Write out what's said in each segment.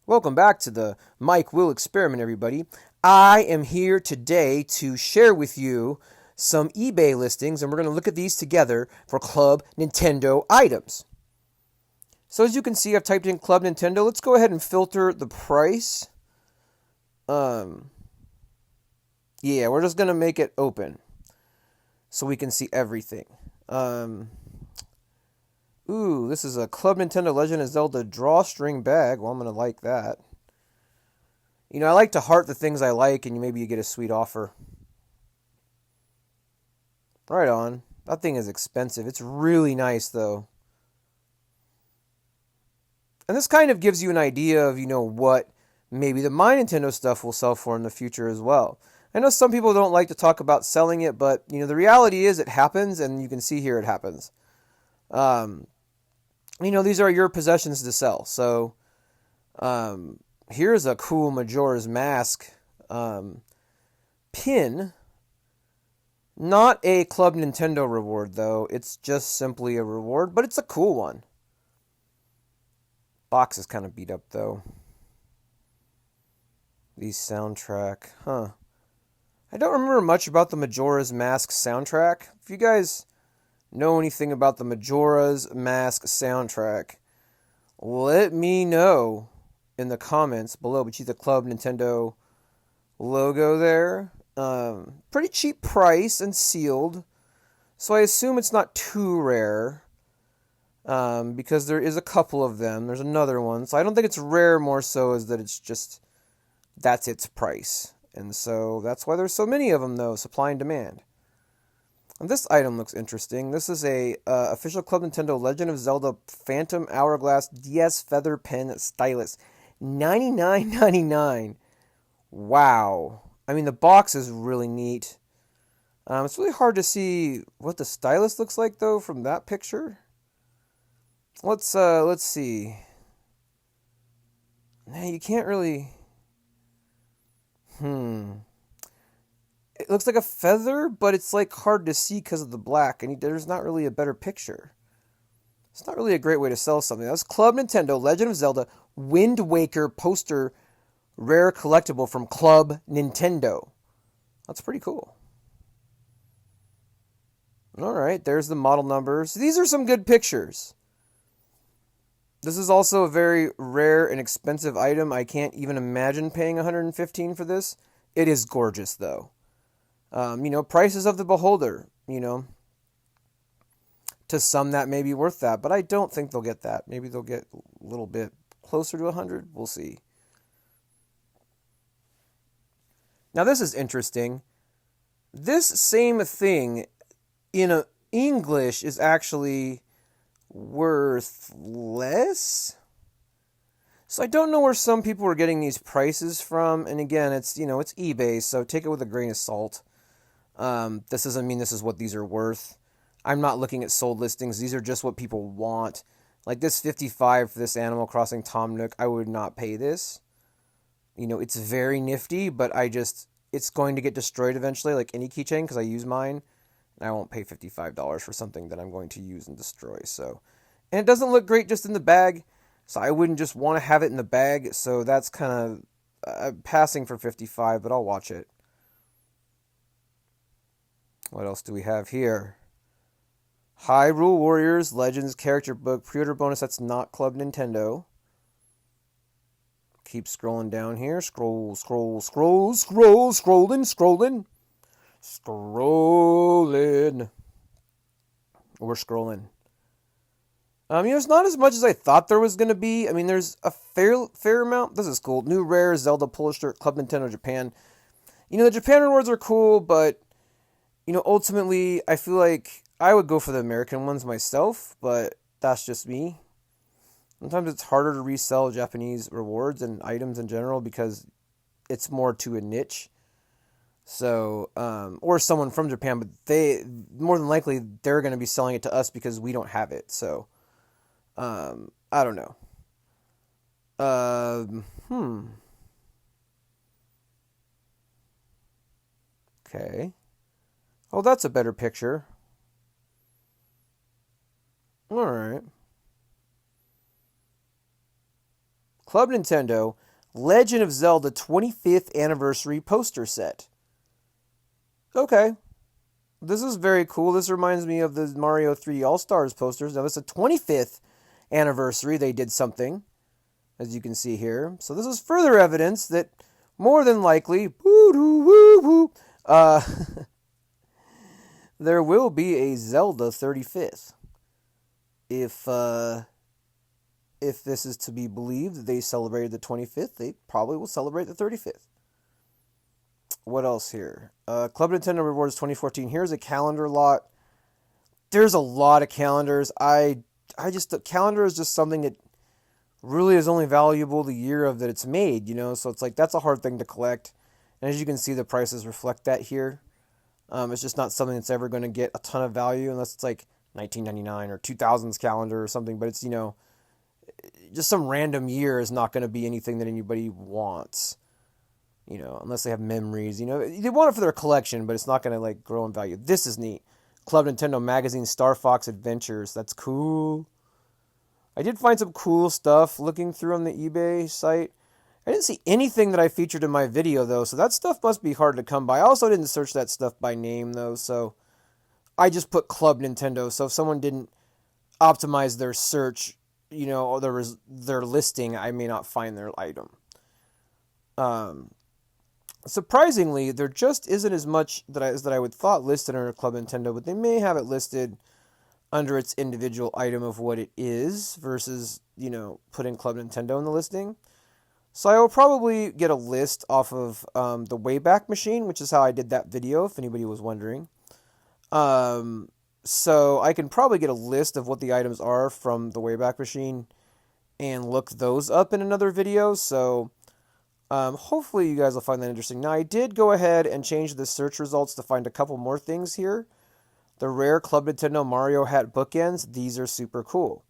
Welcome back to the Mike Will Experiment, everybody. I am here today to share with you some eBay listings, and we're going to look at these together for Club Nintendo items. So as you can see, I've typed in Club Nintendo. Let's go ahead and filter the price. Yeah, we're just going to make it open so we can see everything. Ooh, this is a Club Nintendo Legend of Zelda Drawstring bag. Well, I'm going to like that. You know, I like to heart the things I like, and maybe you get a sweet offer. Right on. That thing is expensive. It's really nice, though. And this kind of gives you an idea of, what maybe the My Nintendo stuff will sell for in the future as well. I know some people don't like to talk about selling it, but, the reality is it happens, and you can see here it happens. These are your possessions to sell. So, here's a cool Majora's Mask pin. Not a Club Nintendo reward, though. It's just simply a reward, but it's a cool one. Box is kind of beat up, though. The soundtrack. I don't remember much about the Majora's Mask soundtrack. If you guys know anything about the Majora's Mask soundtrack, let me know in the comments below. But you see the Club Nintendo logo there. Pretty cheap price and sealed. So I assume it's not too rare. Because there is a couple of them. There's another one. So I don't think it's rare, more so as that it's just, that's its price. And so that's why there's so many of them, though. Supply and demand. And this item looks interesting. This is a official Club Nintendo Legend of Zelda Phantom Hourglass DS Feather Pen Stylus. $99.99. Wow. I mean, the box is really neat. It's really hard to see what the stylus looks like, though, from that picture. Let's see. Nah, you can't really. It looks like a feather, but it's like hard to see because of the black, and there's not really a better picture. It's not really a great way to sell something. That's Club Nintendo Legend of Zelda Wind Waker poster rare collectible from Club Nintendo. That's pretty cool. Alright, there's the model numbers. These are some good pictures. This is also a very rare and expensive item. I can't even imagine paying $115 for this. It is gorgeous, though. Prices of the beholder, To some, that may be worth that, but I don't think they'll get that. Maybe they'll get a little bit closer to 100. We'll see. Now, this is interesting. This same thing in English is actually worth less. So I don't know where some people are getting these prices from. And again, it's eBay, so take it with a grain of salt. This doesn't mean this is what these are worth. I'm not looking at sold listings. These are just what people want. Like this 55 for this Animal Crossing Tom Nook, I would not pay this. It's very nifty, but it's going to get destroyed eventually, like any keychain, because I use mine. And I won't pay $55 for something that I'm going to use and destroy. So, and it doesn't look great just in the bag, so I wouldn't just want to have it in the bag. So that's kind of passing for $55, but I'll watch it. What else do we have here? Hyrule Warriors Legends character book pre-order bonus. That's not Club Nintendo. Keep scrolling down here. Scrolling. We're scrolling. It's not as much as I thought there was going to be. I mean, there's a fair amount. This is cool. New rare Zelda pull shirt, Club Nintendo Japan. The Japan rewards are cool, but, ultimately, I feel like I would go for the American ones myself, but that's just me. Sometimes it's harder to resell Japanese rewards and items in general because it's more to a niche. So, or someone from Japan, but they, more than likely, they're going to be selling it to us because we don't have it. So, I don't know. Okay. Oh, that's a better picture. Alright. Club Nintendo Legend of Zelda 25th Anniversary Poster Set. Okay. This is very cool. This reminds me of the Mario 3 All-Stars posters. Now, it's a 25th anniversary. They did something, as you can see here. So this is further evidence that more than likely, there will be a Zelda 35th. If this is to be believed, they celebrated the 25th, they probably will celebrate the 35th. What else here? Club Nintendo Rewards 2014. Here's a calendar lot. There's a lot of calendars. The calendar is just something that really is only valuable the year of that it's made, so it's like that's a hard thing to collect. And as you can see, the prices reflect that here. It's just not something that's ever going to get a ton of value unless it's like 1999 or 2000s calendar or something, but it's, just some random year is not going to be anything that anybody wants, unless they have memories, they want it for their collection, but it's not going to like grow in value. This is neat. Club Nintendo Magazine Star Fox Adventures. That's cool. I did find some cool stuff looking through on the eBay site. I didn't see anything that I featured in my video, though, so that stuff must be hard to come by. I also didn't search that stuff by name, though, so I just put Club Nintendo. So if someone didn't optimize their search, or their listing, I may not find their item. Surprisingly, there just isn't as much that I would thought listed under Club Nintendo, but they may have it listed under its individual item of what it is versus, putting Club Nintendo in the listing. So I will probably get a list off of the Wayback Machine, which is how I did that video, if anybody was wondering. So I can probably get a list of what the items are from the Wayback Machine and look those up in another video. So hopefully you guys will find that interesting. Now, I did go ahead and change the search results to find a couple more things here. The rare Club Nintendo Mario Hat bookends. These are super cool.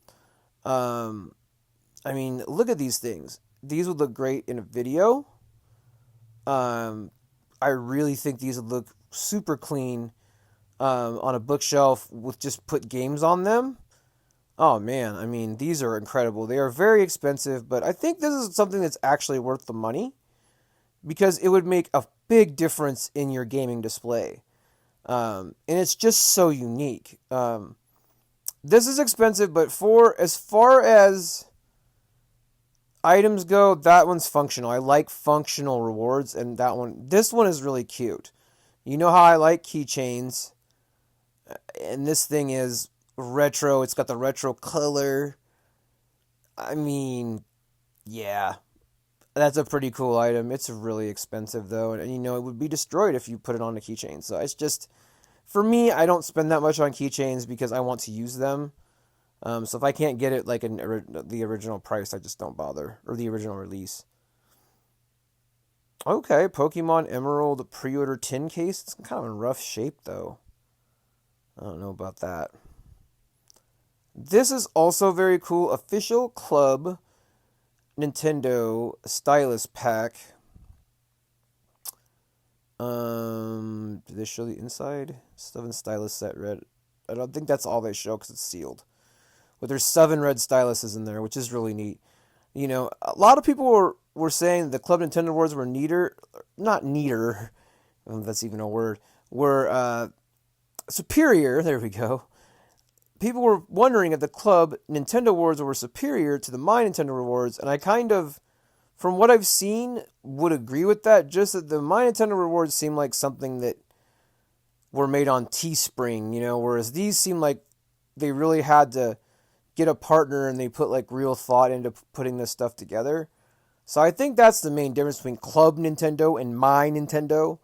Look at these things. These would look great in a video. I really think these would look super clean on a bookshelf with just put games on them. Oh man, these are incredible. They are very expensive, but I think this is something that's actually worth the money because it would make a big difference in your gaming display. And it's just so unique. This is expensive, but as far as items go, that one's functional. I like functional rewards, and this one is really cute. You know how I like keychains, and this thing is retro. It's got the retro color. Yeah, that's a pretty cool item. It's really expensive, though, and it would be destroyed if you put it on a keychain. So it's just, for me, I don't spend that much on keychains because I want to use them. So if I can't get it like the original price, I just don't bother, or the original release. Okay, Pokemon Emerald pre-order tin case. It's kind of in rough shape, though. I don't know about that. This is also very cool. Official Club Nintendo Stylus pack. Did they show the inside? 7 Stylus set red. I don't think that's all they show because it's sealed. But there's 7 red styluses in there, which is really neat. A lot of people were saying the Club Nintendo Awards were not neater, if that's even a word, were superior, there we go. People were wondering if the Club Nintendo Awards were superior to the My Nintendo Rewards, and I kind of, from what I've seen, would agree with that, just that the My Nintendo Rewards seem like something that were made on Teespring, whereas these seem like they really had to get a partner and they put like real thought into putting this stuff together. So I think that's the main difference between Club Nintendo and My Nintendo,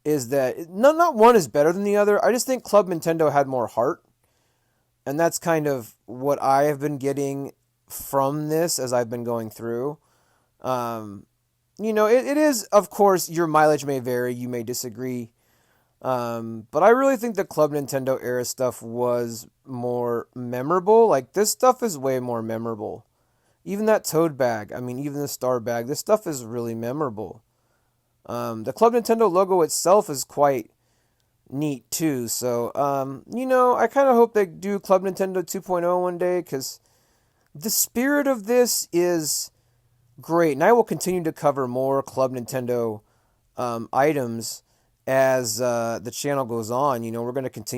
is that not one is better than the other. I just think Club Nintendo had more heart, and that's kind of what I have been getting from this as I've been going through. It is, of course, your mileage may vary, you may disagree. But I really think the Club Nintendo era stuff was more memorable. Like, this stuff is way more memorable. Even that Toad bag, even the Star bag, this stuff is really memorable. The Club Nintendo logo itself is quite neat, too. So, I kind of hope they do Club Nintendo 2.0 one day, because the spirit of this is Great. And I will continue to cover more Club Nintendo items as the channel goes on. We're going to continue